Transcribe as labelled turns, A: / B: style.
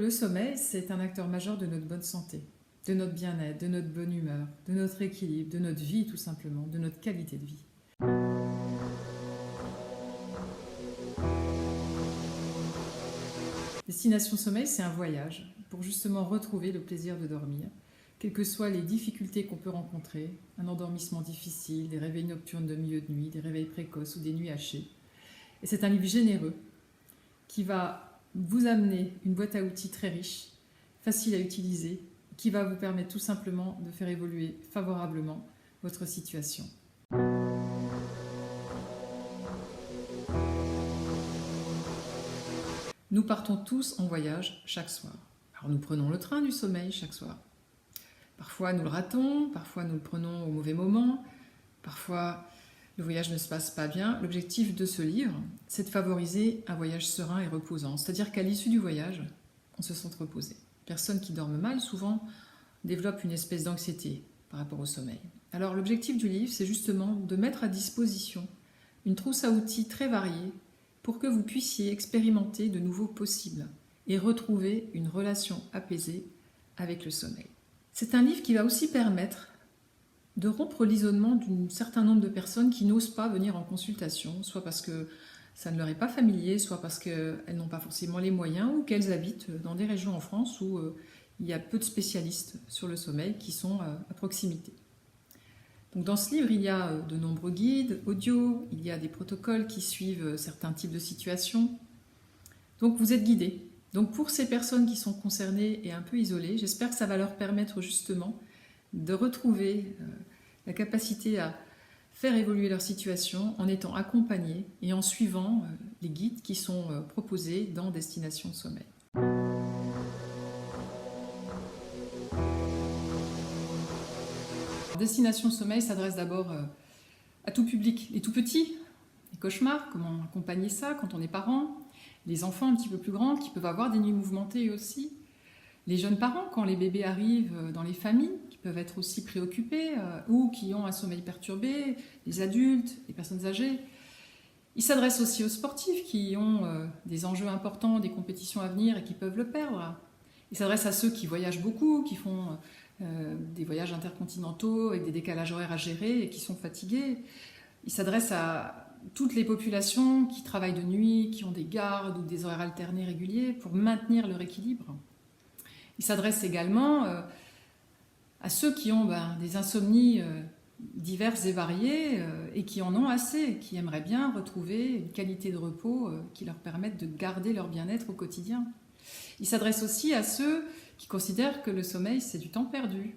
A: le sommeil, c'est un acteur majeur de notre bonne santé, de notre bien-être, de notre bonne humeur, de notre équilibre, de notre vie tout simplement, de notre qualité de vie. Destination Sommeil, c'est un voyage pour justement retrouver le plaisir de dormir, quelles que soient les difficultés qu'on peut rencontrer, un endormissement difficile, des réveils nocturnes de milieu de nuit, des réveils précoces ou des nuits hachées. Et c'est un livre généreux qui va vous amener une boîte à outils très riche, facile à utiliser, qui va vous permettre tout simplement de faire évoluer favorablement votre situation. Nous partons tous en voyage chaque soir. Alors nous prenons le train du sommeil chaque soir. Parfois nous le ratons, parfois nous le prenons au mauvais moment, parfois le voyage ne se passe pas bien. L'objectif de ce livre, c'est de favoriser un voyage serein et reposant. C'est-à-dire qu'à l'issue du voyage, on se sente reposé. Personnes qui dorment mal, souvent, développent une espèce d'anxiété par rapport au sommeil. Alors l'objectif du livre, c'est justement de mettre à disposition une trousse à outils très variée pour que vous puissiez expérimenter de nouveaux possibles et retrouver une relation apaisée avec le sommeil. C'est un livre qui va aussi permettre de rompre l'isolement d'un certain nombre de personnes qui n'osent pas venir en consultation, soit parce que ça ne leur est pas familier, soit parce qu'elles n'ont pas forcément les moyens ou qu'elles habitent dans des régions en France où il y a peu de spécialistes sur le sommeil qui sont à proximité. Donc dans ce livre, il y a de nombreux guides audio, il y a des protocoles qui suivent certains types de situations. Donc vous êtes guidés. Donc pour ces personnes qui sont concernées et un peu isolées, j'espère que ça va leur permettre justement de retrouver la capacité à faire évoluer leur situation en étant accompagnés et en suivant les guides qui sont proposés dans Destination Sommeil. Destination Sommeil s'adresse d'abord à tout public, les tout petits, les cauchemars, comment accompagner ça quand on est parent, les enfants un petit peu plus grands qui peuvent avoir des nuits mouvementées aussi, les jeunes parents quand les bébés arrivent dans les familles qui peuvent être aussi préoccupés ou qui ont un sommeil perturbé, les adultes, les personnes âgées. Il s'adresse aussi aux sportifs qui ont des enjeux importants, des compétitions à venir et qui peuvent le perdre. Il s'adresse à ceux qui voyagent beaucoup, qui font des voyages intercontinentaux avec des décalages horaires à gérer et qui sont fatigués. Il s'adresse à toutes les populations qui travaillent de nuit, qui ont des gardes ou des horaires alternés réguliers pour maintenir leur équilibre. Il s'adresse également à ceux qui ont des insomnies diverses et variées et qui en ont assez, qui aimeraient bien retrouver une qualité de repos qui leur permette de garder leur bien-être au quotidien. Il s'adresse aussi à ceux qui considèrent que le sommeil, c'est du temps perdu.